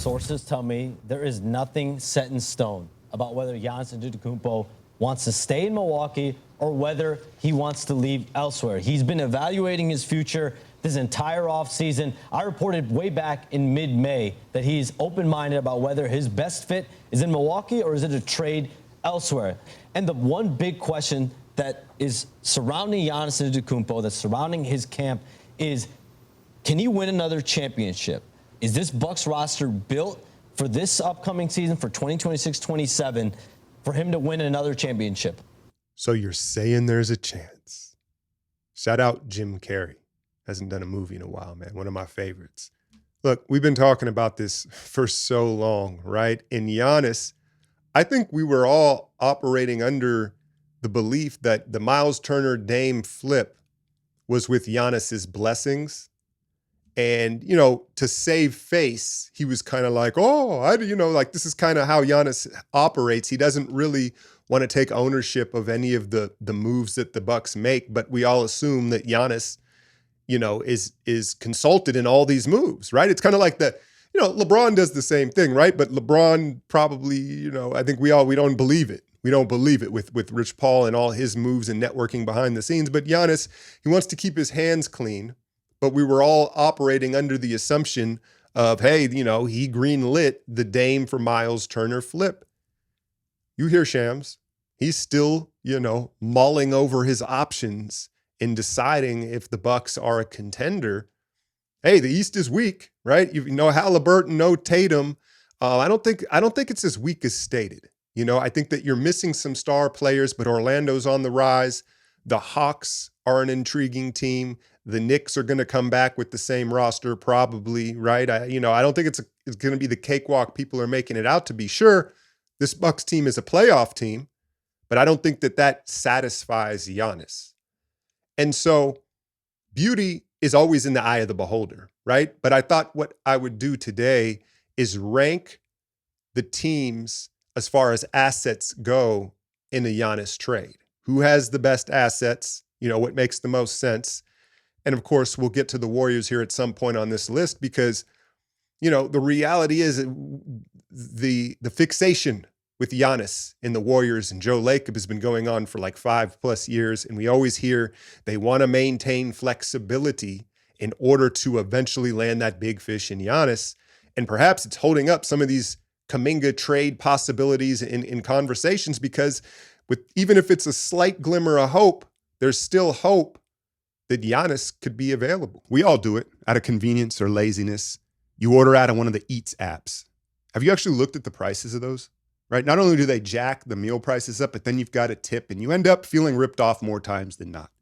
sources tell me there is nothing set in stone about whether Giannis Antetokounmpo wants to stay in Milwaukee or whether he wants to leave elsewhere. He's been evaluating his future this entire offseason. I reported way back in mid-May that he's open-minded about whether his best fit is in Milwaukee or is it a trade elsewhere. And the one big question that is surrounding Giannis Antetokounmpo, that's surrounding his camp, is can he win another championship? Is this Bucks roster built for this upcoming season, for 2026-27, for him to win another championship? So you're saying there's a chance. Shout out Jim Carrey. Hasn't done a movie in a while, man. One of my favorites. Look, we've been talking about this for so long, right? In Giannis, I think we were all operating under the belief that the Miles Turner Dame flip was with Giannis's blessings. And, to save face, he was kind of like, this is kind of how Giannis operates. He doesn't really want to take ownership of any of the moves that the Bucks make, but we all assume that Giannis, is consulted in all these moves, right? It's kind of like LeBron does the same thing, right? But LeBron probably, I think we don't believe it. We don't believe it with Rich Paul and all his moves and networking behind the scenes. But Giannis, he wants to keep his hands clean. But we were all operating under the assumption of, hey, he greenlit the Dame for Miles Turner flip. You hear Shams. He's still, mulling over his options in deciding if the Bucks are a contender. Hey, the East is weak, right? Halliburton, no Tatum. I don't think it's as weak as stated. I think that you're missing some star players, but Orlando's on the rise. The Hawks are an intriguing team. The Knicks are going to come back with the same roster, probably, right? I don't think it's going to be the cakewalk people are making it out to be. Sure, this Bucks team is a playoff team, but I don't think that satisfies Giannis. And so beauty is always in the eye of the beholder, right? But I thought what I would do today is rank the teams as far as assets go in a Giannis trade. Who has the best assets? What makes the most sense? And of course, we'll get to the Warriors here at some point on this list because, the reality is the fixation with Giannis in the Warriors and Joe Lacob has been going on for like 5+ years. And we always hear they want to maintain flexibility in order to eventually land that big fish in Giannis. And perhaps it's holding up some of these Kuminga trade possibilities in conversations because even if it's a slight glimmer of hope, there's still hope that Giannis could be available. We all do it out of convenience or laziness. You order out of one of the Eats apps. Have you actually looked at the prices of those? Right? Not only do they jack the meal prices up, but then you've got a tip and you end up feeling ripped off more times than not.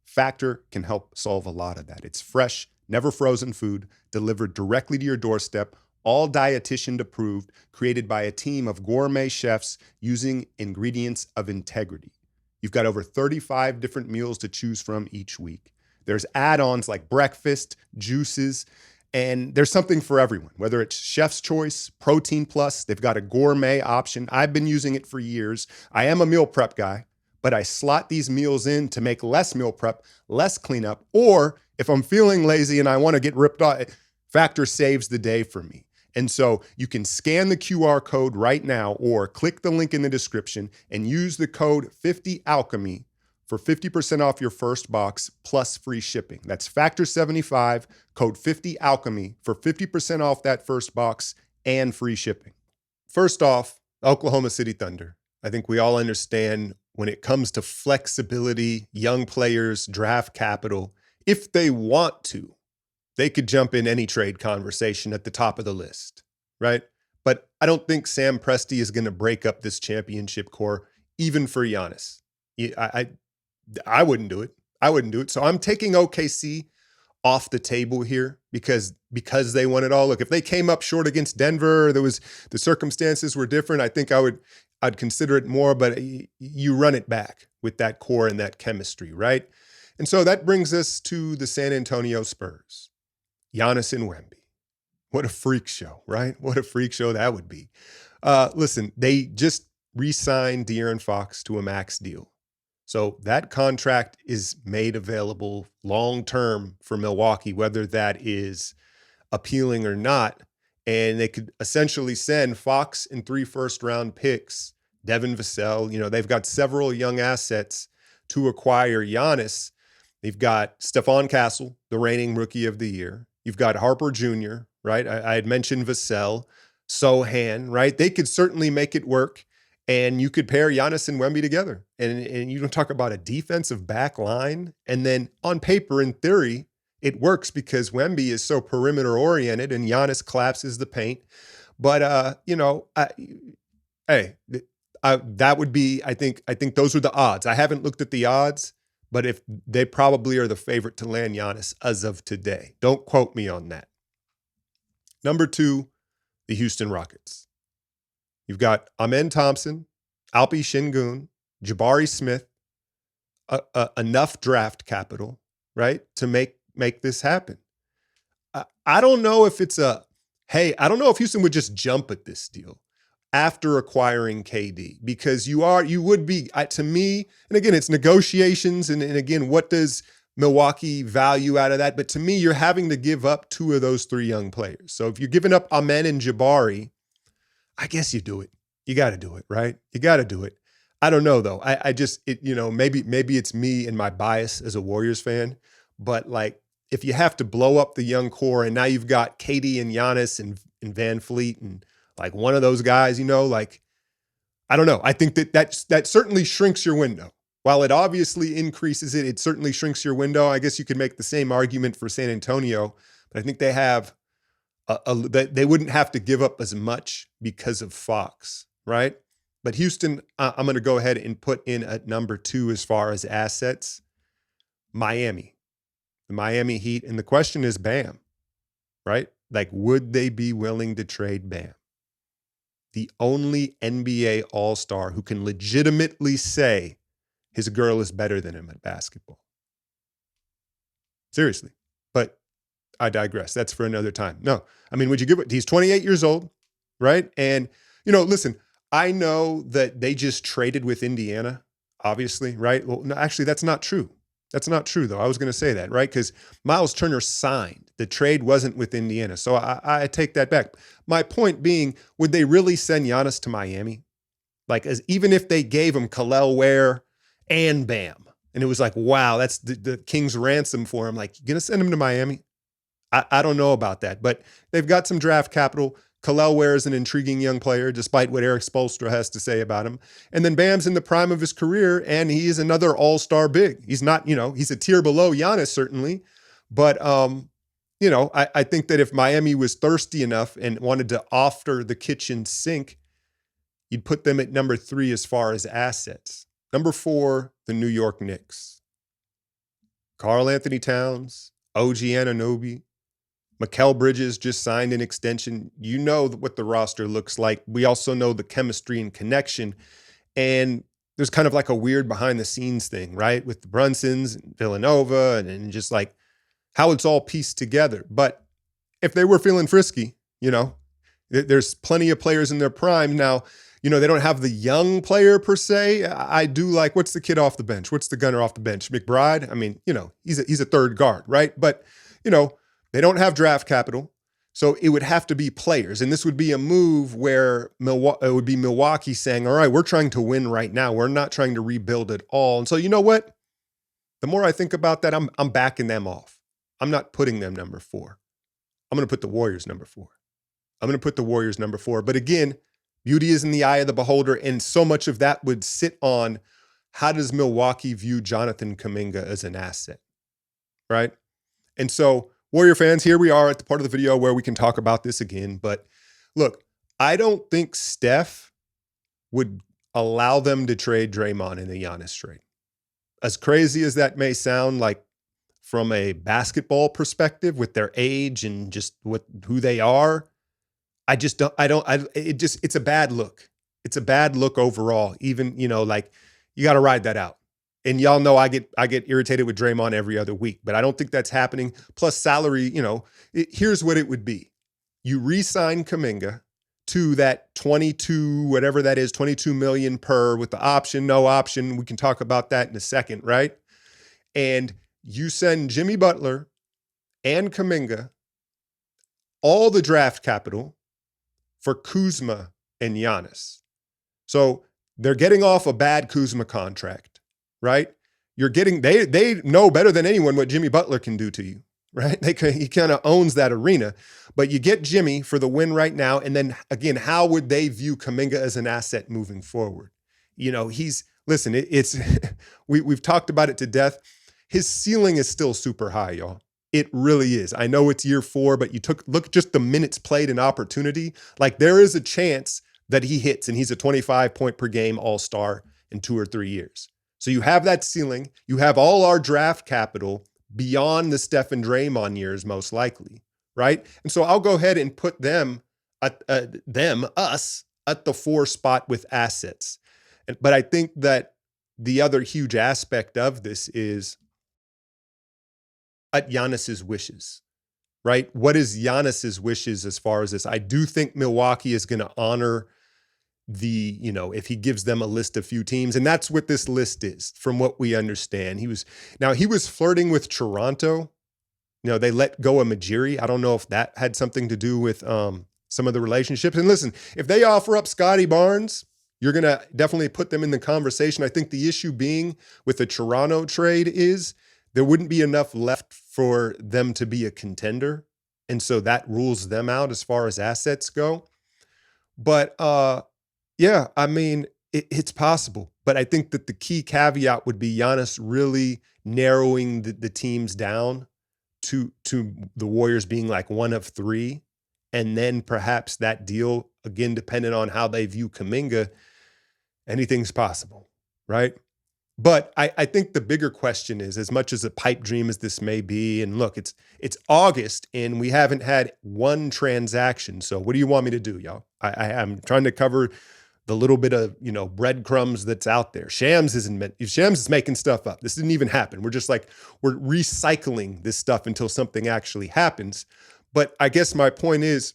Factor can help solve a lot of that. It's fresh, never frozen food delivered directly to your doorstep, all dietitian approved, created by a team of gourmet chefs using ingredients of integrity. You've got over 35 different meals to choose from each week. There's add-ons like breakfast, juices, and there's something for everyone, whether it's Chef's Choice, Protein Plus, they've got a gourmet option. I've been using it for years. I am a meal prep guy, but I slot these meals in to make less meal prep, less cleanup, or if I'm feeling lazy and I want to get ripped off, Factor saves the day for me. And so you can scan the QR code right now or click the link in the description and use the code 50alchemy for 50% off your first box plus free shipping. That's Factor75, code 50alchemy for 50% off that first box and free shipping. First off, Oklahoma City Thunder. I think we all understand when it comes to flexibility, young players, draft capital, if they want to, they could jump in any trade conversation at the top of the list, right? But I don't think Sam Presti is going to break up this championship core, even for Giannis. I wouldn't do it. I wouldn't do it. So I'm taking OKC off the table here because they won it all. Look, if they came up short against Denver, the circumstances were different, I think I'd consider it more, but you run it back with that core and that chemistry, right? And so that brings us to the San Antonio Spurs. Giannis and Wemby. What a freak show, right? What a freak show that would be. Listen, they just re-signed De'Aaron Fox to a max deal. So that contract is made available long-term for Milwaukee, whether that is appealing or not. and they could essentially send Fox and 3 first-round picks, Devin Vassell. They've got several young assets to acquire Giannis. They've got Stephon Castle, the reigning Rookie of the Year. You've got Harper Jr., right? I had mentioned Vassell, Sohan, right? They could certainly make it work, and you could pair Giannis and Wemby together. And you don't talk about a defensive back line. And then on paper, in theory, it works because Wemby is so perimeter oriented and Giannis collapses the paint. But that would be, I think those are the odds. I haven't looked at the odds, but if they probably are the favorite to land Giannis as of today. Don't quote me on that. Number 2, the Houston Rockets. You've got Amen Thompson, Alpi Shingun, Jabari Smith, enough draft capital, right, to make this happen. I don't know if I don't know if Houston would just jump at this deal after acquiring KD, because you would be, to me, and again, it's negotiations, and again, what does Milwaukee value out of that? But to me, you're having to give up 2 of those 3 young players. So if you're giving up Amen and Jabari, I guess you do it. You got to do it, right? You got to do it. I don't know though. Maybe it's me and my bias as a Warriors fan, but like if you have to blow up the young core and now you've got KD and Giannis and Van Fleet and like one of those guys, like I don't know. I think that certainly shrinks your window. While it obviously increases it, it certainly shrinks your window. I guess you could make the same argument for San Antonio, but I think they have they wouldn't have to give up as much because of Fox, right? But Houston, I'm going to go ahead and put in at number 2 as far as assets, Miami, the Miami Heat. And the question is Bam, right? Like, would they be willing to trade Bam? The only NBA All-Star who can legitimately say his girl is better than him at basketball. Seriously. But I digress. That's for another time. No, I mean, would you give it? He's 28 years old, right? And, listen, I know that they just traded with Indiana, obviously, right? Well, no, actually, that's not true. That's not true, though. I was going to say that, right? Because Miles Turner signed. The trade wasn't with Indiana. So I take that back. My point being, would they really send Giannis to Miami? Like, even if they gave him Khalil Ware and Bam, and it was like, wow, that's the King's ransom for him. Like, you going to send him to Miami? I don't know about that, but they've got some draft capital. Khalil Ware is an intriguing young player, despite what Eric Spoelstra has to say about him. And then Bam's in the prime of his career, and he is another all-star big. He's not, he's a tier below Giannis, certainly. But, I think that if Miami was thirsty enough and wanted to offer the kitchen sink, you'd put them at number 3 as far as assets. Number 4, the New York Knicks. Karl Anthony Towns, OG Anunoby, Mikal Bridges just signed an extension. You know what the roster looks like. We also know the chemistry and connection. And there's kind of like a weird behind the scenes thing, right? With the Brunsons and Villanova and just like how it's all pieced together. But if they were feeling frisky, there's plenty of players in their prime. Now, they don't have the young player per se. I do like, what's the kid off the bench? What's the gunner off the bench? McBride? I mean, he's a third guard, right? But, they don't have draft capital, so it would have to be players. And this would be a move where it would be Milwaukee saying, all right, we're trying to win right now. We're not trying to rebuild at all. And so you know what? The more I think about that, I'm backing them off. I'm not putting them number 4. I'm going to put the Warriors number 4. But again, beauty is in the eye of the beholder, and so much of that would sit on how does Milwaukee view Jonathan Kuminga as an asset, right? And so Warrior fans, here we are at the part of the video where we can talk about this again. But look, I don't think Steph would allow them to trade Draymond in the Giannis trade. As crazy as that may sound, like from a basketball perspective with their age and just who they are, it's a bad look. It's a bad look overall. Even, you got to ride that out. And y'all know I get irritated with Draymond every other week, but I don't think that's happening. Plus salary, here's what it would be. You re-sign Kuminga to that 22 million per with the option, no option. We can talk about that in a second, right? And you send Jimmy Butler and Kuminga all the draft capital, for Kuzma and Giannis. So they're getting off a bad Kuzma contract, right? You're getting, they know better than anyone what Jimmy Butler can do to you, right? He kind of owns that arena. But you get Jimmy for the win right now. And then again, how would they view Kuminga as an asset moving forward? You know, it's we've talked about it to death. His ceiling is still super high, y'all. It really is. I know it's year 4, but look just the minutes played and opportunity. Like there is a chance that he hits and he's a 25 point per game all-star in 2 or 3 years. So you have that ceiling. You have all our draft capital beyond the Steph and Draymond years, most likely, right? And so I'll go ahead and put us at the 4 spot with assets. But I think that the other huge aspect of this is at Giannis's wishes, right? What is Giannis's wishes as far as this? I do think Milwaukee is going to honor if he gives them a list of few teams, and that's what this list is, from what we understand. He was flirting with Toronto. They let go of Majiri. I don't know if that had something to do with some of the relationships. And listen, if they offer up Scotty Barnes, you're going to definitely put them in the conversation. I think the issue being with the Toronto trade is there wouldn't be enough left for them to be a contender. And so that rules them out as far as assets go. But yeah, I mean, it's possible. But I think that the key caveat would be Giannis really narrowing the teams down to the Warriors being like one of 3. And then perhaps that deal, again, depending on how they view Kuminga, anything's possible, right? But I think the bigger question is, as much as a pipe dream as this may be, and look, it's August and we haven't had one transaction. So what do you want me to do, y'all? I'm trying to cover the little bit of, breadcrumbs that's out there. Shams is making stuff up. This didn't even happen. We're recycling this stuff until something actually happens. But I guess my point is,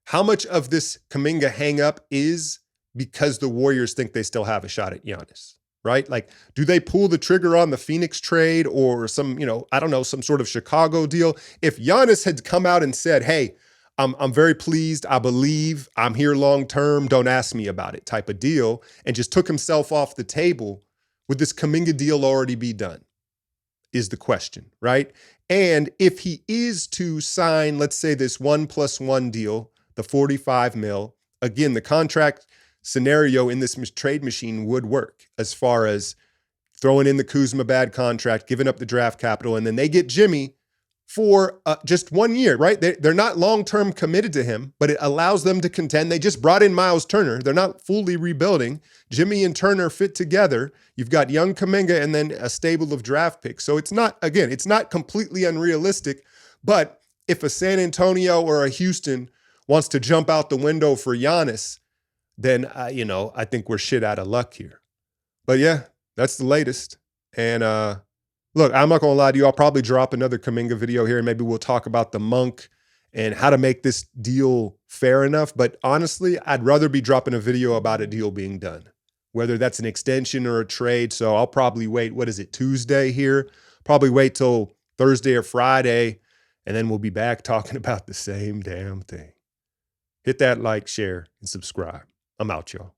how much of this Kuminga hang up is because the Warriors think they still have a shot at Giannis, right? Like, do they pull the trigger on the Phoenix trade or some sort of Chicago deal? If Giannis had come out and said, hey, I'm very pleased, I believe, I'm here long-term, don't ask me about it type of deal, and just took himself off the table, would this Kuminga deal already be done? Is the question, right? And if he is to sign, let's say this 1+1 deal, the 45 mil, again, the contract scenario in this trade machine would work as far as throwing in the Kuzma bad contract, giving up the draft capital, and then they get Jimmy for just 1 year, right? They're not long-term committed to him, but it allows them to contend. They just brought in Miles Turner. They're not fully rebuilding. Jimmy and Turner fit together. You've got young Kuminga and then a stable of draft picks. So it's not completely unrealistic, but if a San Antonio or a Houston wants to jump out the window for Giannis, then, I think we're shit out of luck here. But yeah, that's the latest. And look, I'm not going to lie to you. I'll probably drop another Kuminga video here and maybe we'll talk about the Monk and how to make this deal fair enough. But honestly, I'd rather be dropping a video about a deal being done, whether that's an extension or a trade. So I'll probably wait, Tuesday here? Probably wait till Thursday or Friday, and then we'll be back talking about the same damn thing. Hit that like, share, and subscribe. I'm out, y'all.